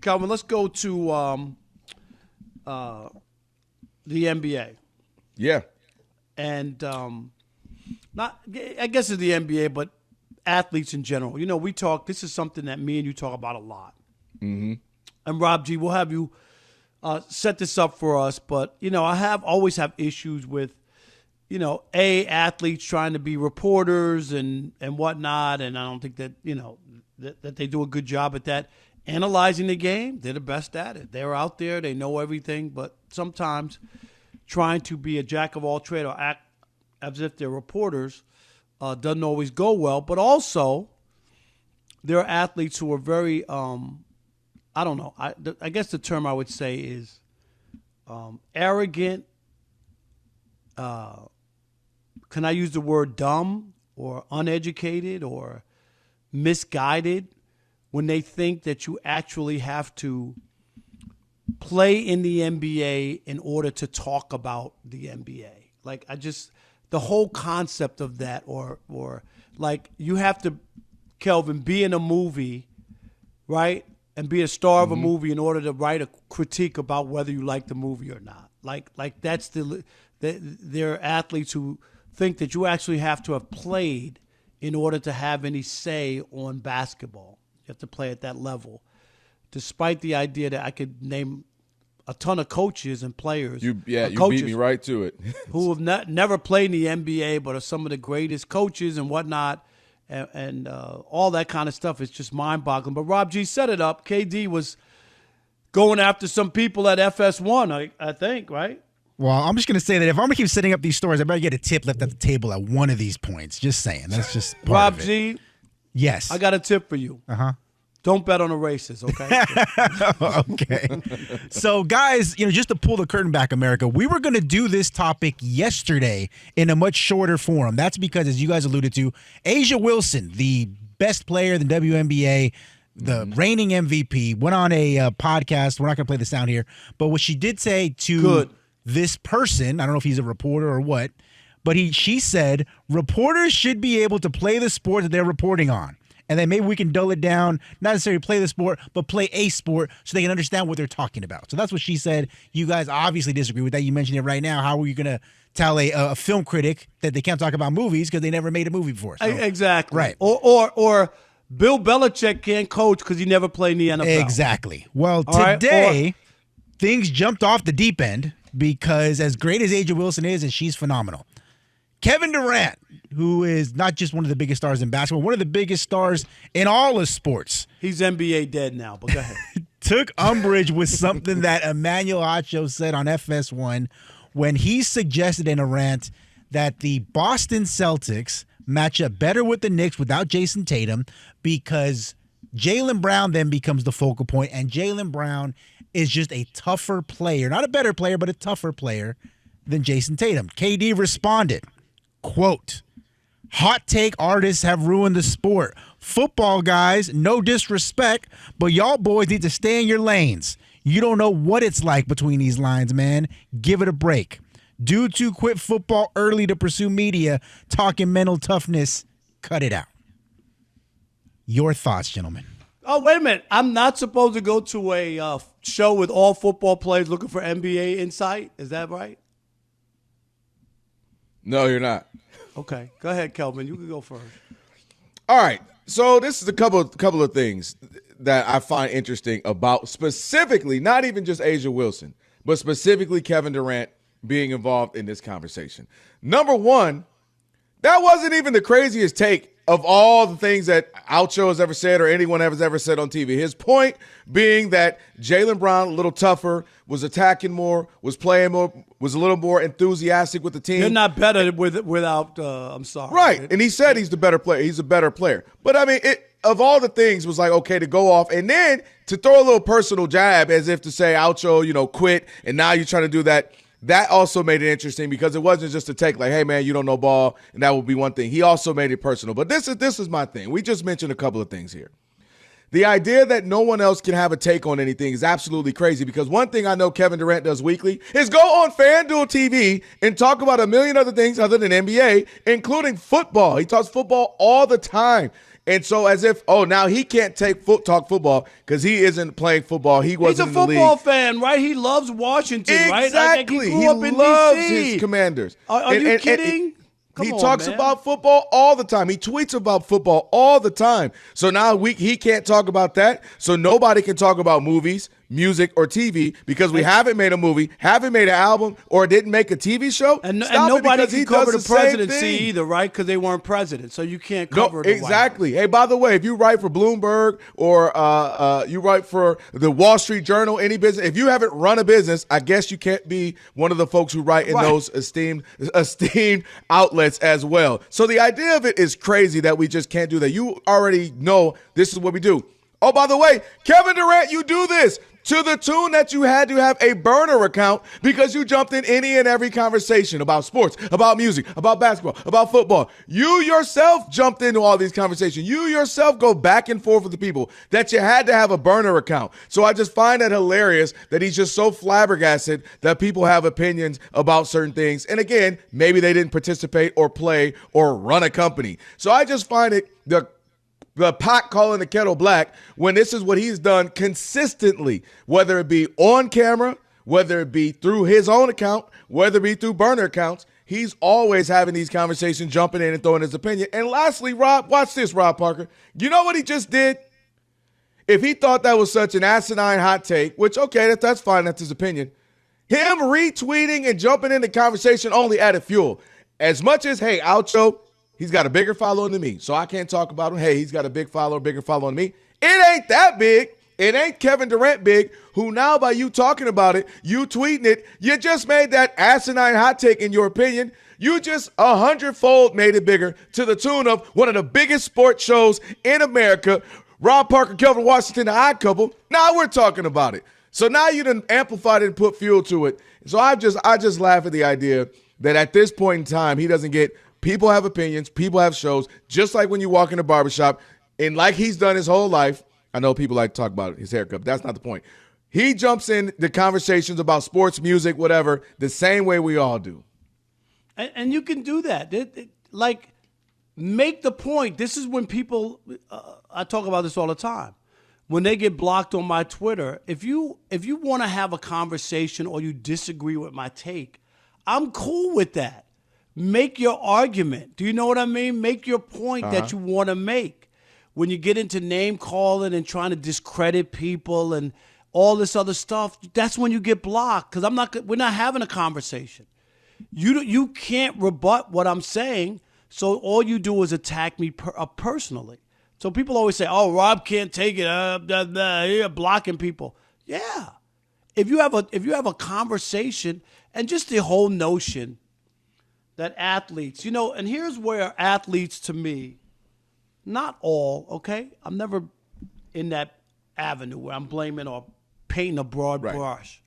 Kelvin, let's go to the NBA. Yeah. And not, I guess it's the NBA, but athletes in general. You know, we talk, this is something that me and you talk about a lot. Mm-hmm. And Rob G, we'll have you set this up for us. But, you know, I always have issues with, you know, athletes trying to be reporters and whatnot. And I don't think that, you know, that they do a good job at that. Analyzing the game, they're the best at it. They're out there, they know everything. But sometimes trying to be a jack of all trades or act as if they're reporters doesn't always go well. But also, there are athletes who are very, I don't know, I guess the term I would say is arrogant. Can I use the word dumb or uneducated or misguided when they think that you actually have to play in the NBA in order to talk about the NBA? Like, the whole concept of that, or like you have to, Kelvin, be in a movie, right? And be a star of a movie in order to write a critique about whether you like the movie or not. Like that's there are athletes who think that you actually have to have played in order to have any say on basketball. You have to play at that level, despite the idea that I could name a ton of coaches and players. You beat me right to it. who have never played in the NBA, but are some of the greatest coaches and whatnot, and all that kind of stuff. It's just mind-boggling. But Rob G set it up. KD was going after some people at FS1, I think, right? Well, I'm just going to say that if I'm going to keep setting up these stories, I better get a tip left at the table at one of these points. Just saying. That's just part Rob of it. G, yes. I got a tip for you. Uh-huh. Don't bet on the races, okay? Okay. So, guys, just to pull the curtain back, America, we were going to do this topic yesterday in a much shorter form. That's because, as you guys alluded to, A'ja Wilson, the best player in the WNBA, the reigning MVP, went on a podcast. We're not going to play the sound here. But what she did say to this person, I don't know if he's a reporter or what, but she said reporters should be able to play the sport that they're reporting on. And then maybe we can dull it down, not necessarily play the sport, but play a sport so they can understand what they're talking about. So that's what she said. You guys obviously disagree with that. You mentioned it right now. How are you going to tell a film critic that they can't talk about movies because they never made a movie before? So, exactly. Right. Or Bill Belichick can't coach because he never played in the NFL. Exactly. Well, today, things jumped off the deep end because as great as A'ja Wilson is, and she's phenomenal, Kevin Durant, who is not just one of the biggest stars in basketball, one of the biggest stars in all of sports. He's NBA dead now, but go ahead. Took umbrage with something that Emmanuel Acho said on FS1 when he suggested in a rant that the Boston Celtics match up better with the Knicks without Jayson Tatum because Jaylen Brown then becomes the focal point, and Jaylen Brown is just a tougher player. Not a better player, but a tougher player than Jayson Tatum. KD responded, quote, "Hot take artists have ruined the sport. Football guys, no disrespect, but y'all boys need to stay in your lanes. You don't know what it's like between these lines, man. Give it a break. Dudes who quit football early to pursue media, talking mental toughness, cut it out." Your thoughts, gentlemen? Oh, wait a minute. I'm not supposed to go to a show with all football players looking for NBA insight? Is that right? No, you're not. Okay. Go ahead, Kelvin. You can go first. All right. So this is a couple of things that I find interesting about specifically, not even just A'ja Wilson, but specifically Kevin Durant being involved in this conversation. Number one, that wasn't even the craziest take of all the things that Acho has ever said or anyone has ever said on TV. His point being that Jaylen Brown, a little tougher, was attacking more, was playing more, was a little more enthusiastic with the team. You're not better without, I'm sorry. Right, and he said he's the better player. He's a better player. But, I mean, of all the things was like, okay, to go off and then to throw a little personal jab as if to say, Acho, quit, and now you're trying to do that. That also made it interesting because it wasn't just a take like, hey, man, you don't know ball, and that would be one thing. He also made it personal. But this is my thing. We just mentioned a couple of things here. The idea that no one else can have a take on anything is absolutely crazy because one thing I know Kevin Durant does weekly is go on FanDuel TV and talk about a million other things other than NBA, including football. He talks football all the time. And so as if, now he can't talk football because he isn't playing football. He wasn't in the league. He's a football fan, right? He loves Washington, right? Exactly. He He loves his Commanders. Are you kidding? He talks about football all the time. He tweets about football all the time. So now he can't talk about that. So nobody can talk about movies, music, or TV because we haven't made a movie, haven't made an album, or didn't make a TV show. And nobody can cover the presidency thing. either, right? Because they weren't president. So you can't cover the exactly. Hey, by the way, if you write for Bloomberg or you write for the Wall Street Journal, any business, if you haven't run a business, I guess you can't be one of the folks who write in those esteemed outlets as well. So the idea of it is crazy that we just can't do that. You already know this is what we do. Oh, by the way, Kevin Durant, you do this to the tune that you had to have a burner account because you jumped in any and every conversation about sports, about music, about basketball, about football. You yourself jumped into all these conversations. You yourself go back and forth with the people that you had to have a burner account. So I just find that hilarious that he's just so flabbergasted that people have opinions about certain things. And again, maybe they didn't participate or play or run a company. So I just find it the pot calling the kettle black when this is what he's done consistently, whether it be on camera, whether it be through his own account, whether it be through burner accounts. He's always having these conversations, jumping in and throwing his opinion. And lastly, Rob, watch this, Rob Parker. You know what he just did? If he thought that was such an asinine hot take, which, okay, that's fine, that's his opinion, him retweeting and jumping in the conversation only added fuel. As much as, hey, Acho, he's got a bigger following than me, so I can't talk about him. Hey, he's got a bigger following than me. It ain't that big. It ain't Kevin Durant big, who now by you talking about it, you tweeting it, you just made that asinine hot take in your opinion. You just 100-fold made it bigger to the tune of one of the biggest sports shows in America, Parker and Kelvin Washington, the Odd Couple. Now we're talking about it. So now you done amplified it and put fuel to it. So I just laugh at the idea that at this point in time, he doesn't get – people have opinions. People have shows. Just like when you walk in a barbershop, and like he's done his whole life. I know people like to talk about his haircut, but that's not the point. He jumps in the conversations about sports, music, whatever, the same way we all do. And you can do that. Make the point. This is when people I talk about this all the time. When they get blocked on my Twitter, if you want to have a conversation or you disagree with my take, I'm cool with that. Make your argument. Do you know what I mean? Make your point that you want to make. When you get into name calling and trying to discredit people and all this other stuff, that's when you get blocked because we're not having a conversation. You can't rebut what I'm saying, so all you do is attack me personally. So people always say, "Oh, Rob can't take it. You're blocking people." Yeah, if you have a conversation and just the whole notion that athletes, and here's where athletes to me, not all, okay? I'm never in that avenue where I'm blaming or painting a broad brush.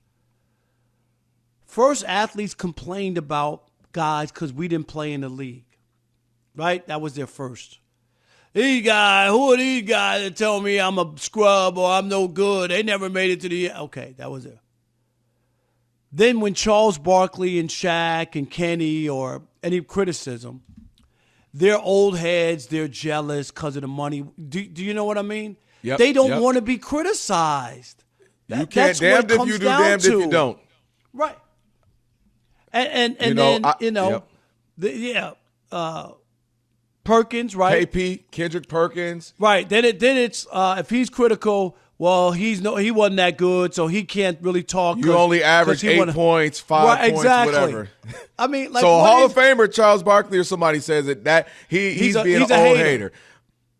First, athletes complained about guys because we didn't play in the league, right? That was their first. Who are these guys that tell me I'm a scrub or I'm no good? They never made it to the end. Okay, that was it. Then when Charles Barkley and Shaq and Kenny or any criticism, they're old heads, they're jealous because of the money. Do you know what I mean? Yep, they don't want to be criticized. You can't damned if you do, damned if you don't. Right. And Perkins, right? KP, Kendrick Perkins. Right. Then it's if he's critical, well, he wasn't that good, so he can't really talk. You only average 8 points, 5 points, whatever. I mean, so a Hall of Famer, Charles Barkley or somebody says that he's being an old hater.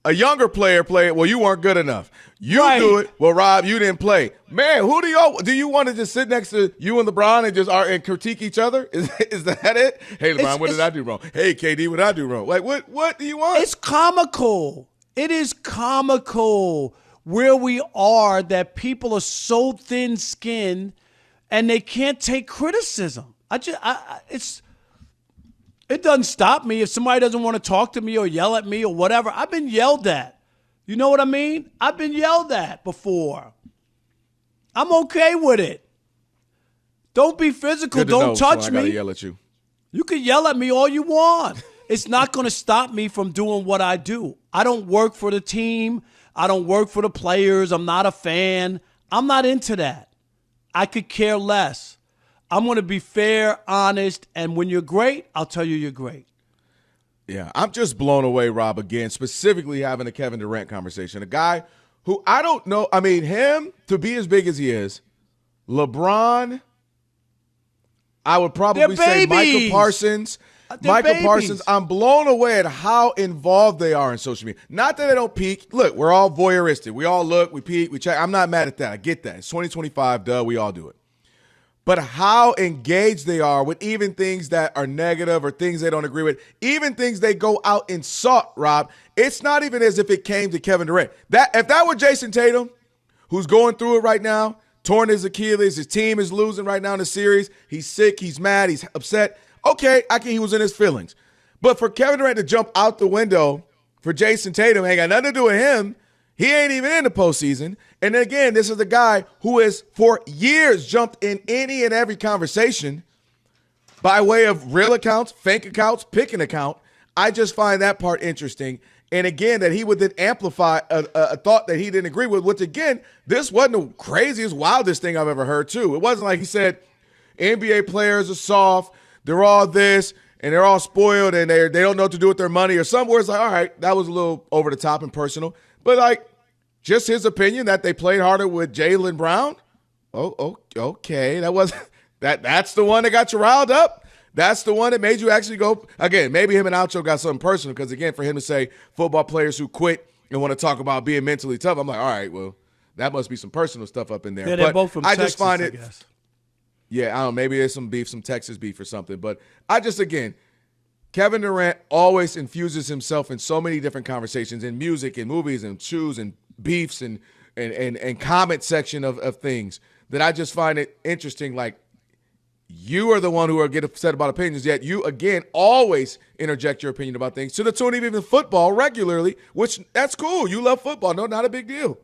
A younger player played, well, you weren't good enough. You do it. Well, Rob, you didn't play. Man, who do you want to just sit next to you and LeBron and just and critique each other? Is that it? Hey, LeBron, what did I do wrong? Hey, KD, what did I do wrong? Like, what do you want? It's comical. It is comical where we are that people are so thin-skinned and they can't take criticism. It doesn't stop me if somebody doesn't want to talk to me or yell at me or whatever. I've been yelled at. You know what I mean? I've been yelled at before. I'm okay with it. Don't be physical. Good to Don't know, touch so I me. gotta yell at you. You can yell at me all you want. It's not going to stop me from doing what I do. I don't work for the team. I don't work for the players. I'm not a fan. I'm not into that. I could care less. I'm going to be fair, honest, and when you're great, I'll tell you you're great. Yeah, I'm just blown away, Rob, again, specifically having a Kevin Durant conversation. A guy who I don't know, I mean, him to be as big as he is, LeBron, I would probably say Michael Parsons. I'm blown away at how involved they are in social media. Not that they don't peek. Look, we're all voyeuristic. We all look, we peek, we check. I'm not mad at that. I get that. It's 2025, duh, we all do it. But how engaged they are with even things that are negative or things they don't agree with, even things they go out and sought, Rob. It's not even as if it came to Kevin Durant. If that were Jayson Tatum, who's going through it right now, torn his Achilles, his team is losing right now in the series, he's sick, he's mad, he's upset. Okay, he was in his feelings. But for Kevin Durant to jump out the window for Jayson Tatum, ain't got nothing to do with him. He ain't even in the postseason. And again, this is a guy who has for years jumped in any and every conversation by way of real accounts, fake accounts, pick an account. I just find that part interesting. And again, that he would then amplify a thought that he didn't agree with, which again, this wasn't the craziest, wildest thing I've ever heard too. It wasn't like he said NBA players are soft, they're all this, and they're all spoiled, and they don't know what to do with their money, or some words like, all right, that was a little over the top and personal. But like, just his opinion that they played harder with Jaylen Brown. Oh, okay. That's the one that got you riled up. That's the one that made you actually go. Again, maybe him and Acho got something personal because, again, for him to say football players who quit and want to talk about being mentally tough, I'm like, all right, well, that must be some personal stuff up in there. Yeah, they're both from Texas, just find it. I guess. Yeah, I don't know. Maybe there's some beef, some Texas beef or something. But again, Kevin Durant always infuses himself in so many different conversations in music and movies and shoes and beefs and comment section of things that I just find it interesting. Like, you are the one who get upset about opinions, yet you, again, always interject your opinion about things to the tune of even football regularly, which that's cool. You love football. No, not a big deal.